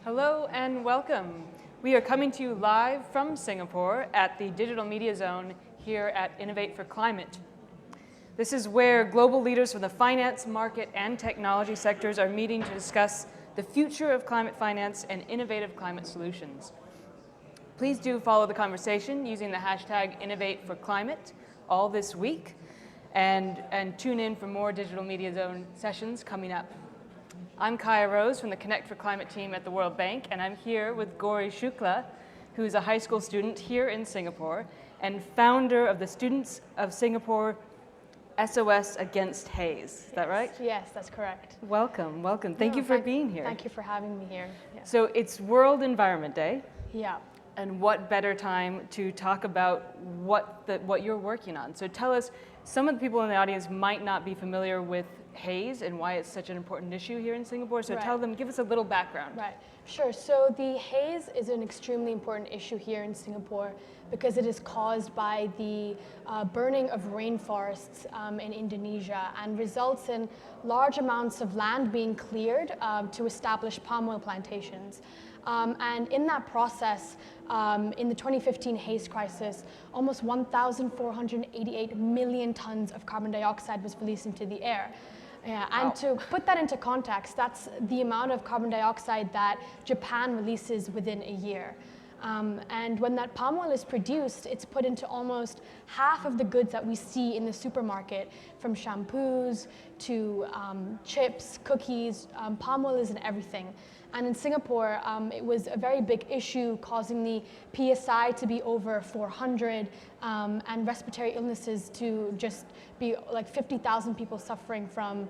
Hello and welcome. We are coming to you live from Singapore at the Digital Media Zone here at Innovate for Climate. This is where global leaders from the finance, market, and technology sectors are meeting to discuss the future of climate finance and innovative climate solutions. Please do follow the conversation using the hashtag #InnovateForClimate all this week and tune in for more Digital Media Zone sessions coming up. I'm Kaia Rose from the Connect for Climate team at the World Bank, and I'm here with Gauri Shukla, who's a high school student here in Singapore and founder of the Students of Singapore SOS Against Haze. Is that right? Yes, that's correct. Welcome, welcome. Thank you for being here. Thank you for having me here. Yeah. So it's World Environment Day. Yeah. And what better time to talk about what you're working on. So tell us, some of the people in the audience might not be familiar with haze and why it's such an important issue here in Singapore. So tell them, give us a little background. Right, sure. So the haze is an extremely important issue here in Singapore because it is caused by the burning of rainforests in Indonesia and results in large amounts of land being cleared to establish palm oil plantations. And in that process, in the 2015 haze crisis, almost 1,488 million tons of carbon dioxide was released into the air. Yeah, and wow. To put that into context, that's the amount of carbon dioxide that Japan releases within a year. And when that palm oil is produced, it's put into almost half of the goods that we see in the supermarket, from shampoos to chips, cookies. Palm oil is in everything. And in Singapore, it was a very big issue, causing the PSI to be over 400 and respiratory illnesses to just be like 50,000 people suffering from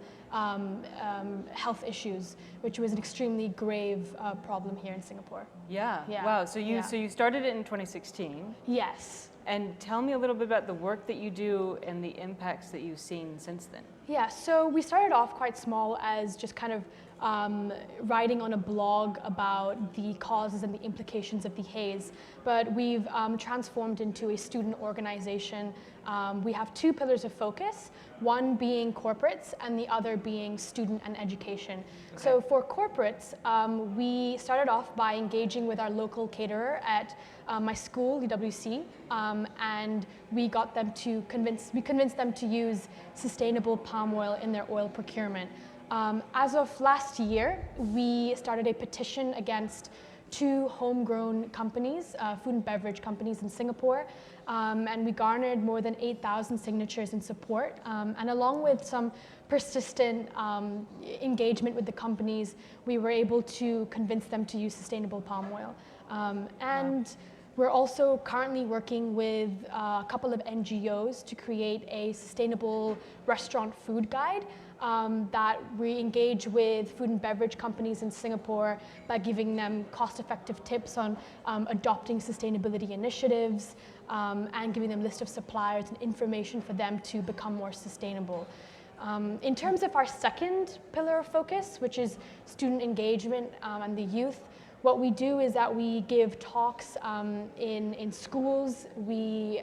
health issues, which was an extremely grave problem here in Singapore. Yeah. Wow. So you started it in 2016. Yes. And tell me a little bit about the work that you do and the impacts that you've seen since then. Yeah. So we started off quite small as just kind of writing on a blog about the causes and the implications of the haze, but we've transformed into a student organization. We have two pillars of focus, one being corporates and the other being student and education. Okay. So for corporates, we started off by engaging with our local caterer at my school, UWC, and we convinced them to use sustainable palm oil in their oil procurement. As of last year, we started a petition against two homegrown companies, food and beverage companies in Singapore, and we garnered more than 8,000 signatures in support. And along with some persistent engagement with the companies, we were able to convince them to use sustainable palm oil. We're also currently working with a couple of NGOs to create a sustainable restaurant food guide that we engage with food and beverage companies in Singapore by giving them cost-effective tips on adopting sustainability initiatives and giving them a list of suppliers and information for them to become more sustainable. In terms of our second pillar of focus, which is student engagement and the youth, what we do is that we give talks in schools. We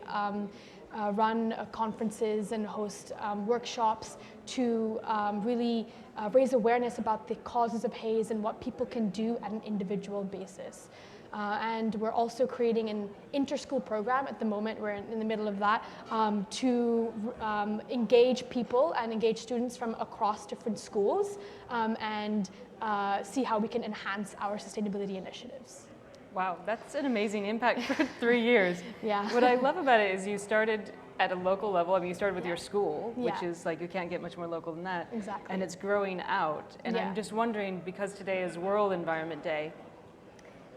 run conferences and host workshops to really raise awareness about the causes of haze and what people can do at an individual basis. And we're also creating an inter-school program at the moment. We're in the middle of that to engage people and engage students from across different schools and see how we can enhance our sustainability initiatives. Wow, that's an amazing impact for 3 years. Yeah. What I love about it is you started at a local level. I mean, you started with your school, which is like, you can't get much more local than that. Exactly. And it's growing out. And I'm just wondering, because today is World Environment Day,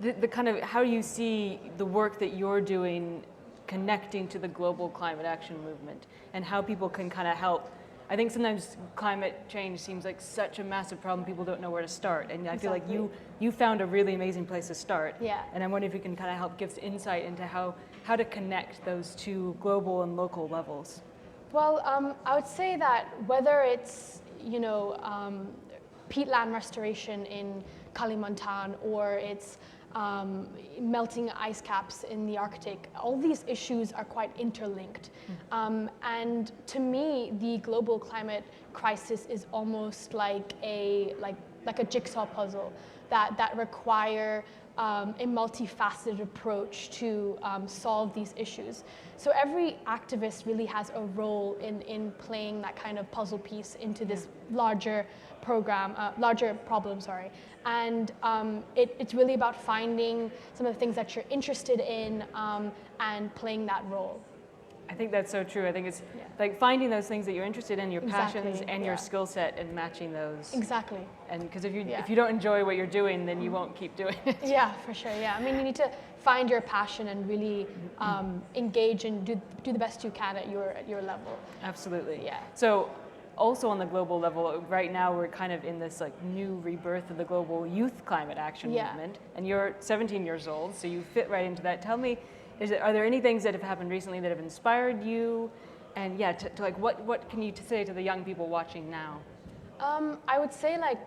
the kind of, how do you see the work that you're doing connecting to the global climate action movement and how people can kind of help? I think sometimes climate change seems like such a massive problem, people don't know where to start. And I feel like you found a really amazing place to start. Yeah. And I'm wondering if you can kind of help give insight into how to connect those two global and local levels. Well, I would say that whether it's, peatland restoration in Kalimantan or it's melting ice caps in the Arctic, all these issues are quite interlinked. And to me, the global climate crisis is almost like like a jigsaw puzzle that require a multifaceted approach to solve these issues. So every activist really has a role in playing that kind of puzzle piece into this larger problem, sorry. And it's really about finding some of the things that you're interested in and playing that role. I think that's so true. I think it's like finding those things that you're interested in, your passions and your skill set, and matching those. Exactly. And because if you don't enjoy what you're doing, then you won't keep doing it. Yeah, for sure. Yeah, I mean, you need to find your passion and really engage and do the best you can at your level. Absolutely. Yeah. So, also on the global level, right now we're kind of in this like new rebirth of the global youth climate action movement, and you're 17 years old, so you fit right into that. Tell me, are there any things that have happened recently that have inspired you? And to like, what can you say to the young people watching now? I would say, like,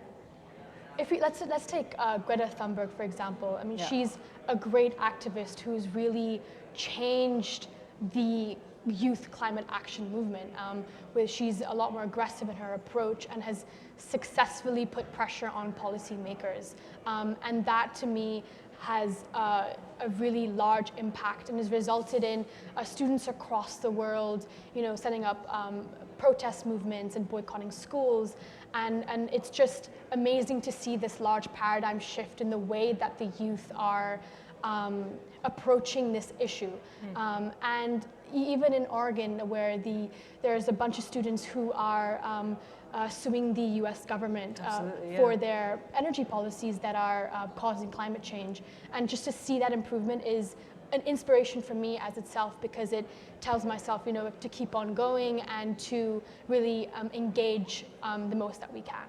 let's take Greta Thunberg, for example. I mean, she's a great activist who's really changed the youth climate action movement, where she's a lot more aggressive in her approach and has successfully put pressure on policymakers. And that, to me, has a really large impact and has resulted in students across the world, setting up protest movements and boycotting schools. And it's just amazing to see this large paradigm shift in the way that the youth are approaching this issue. And even in Oregon, where there's a bunch of students who are suing the US government for their energy policies that are causing climate change. And just to see that improvement is an inspiration for me as itself, because it tells myself, to keep on going and to really engage the most that we can.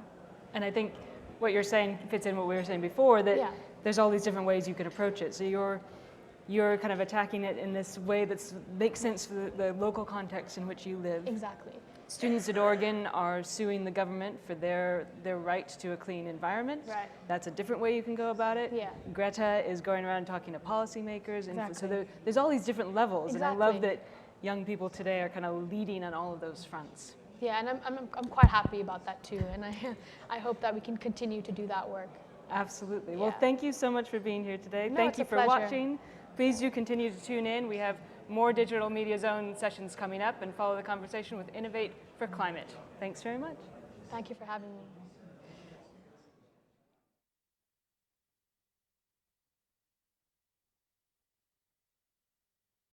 And I think what you're saying fits in what we were saying before, that there's all these different ways you can approach it. So you're kind of attacking it in this way that makes sense for the local context in which you live. Exactly. Students at Oregon are suing the government for their right to a clean environment. Right. That's a different way you can go about it. Yeah. Greta is going around talking to policymakers. And so there's all these different levels. Exactly. And I love that young people today are kind of leading on all of those fronts. Yeah, and I'm quite happy about that too. And I hope that we can continue to do that work. Absolutely. Yeah. Well, thank you so much for being here today. Thank you for watching. Please do continue to tune in. We have more Digital Media Zone sessions coming up, and follow the conversation with Innovate for Climate. Thanks very much. Thank you for having me.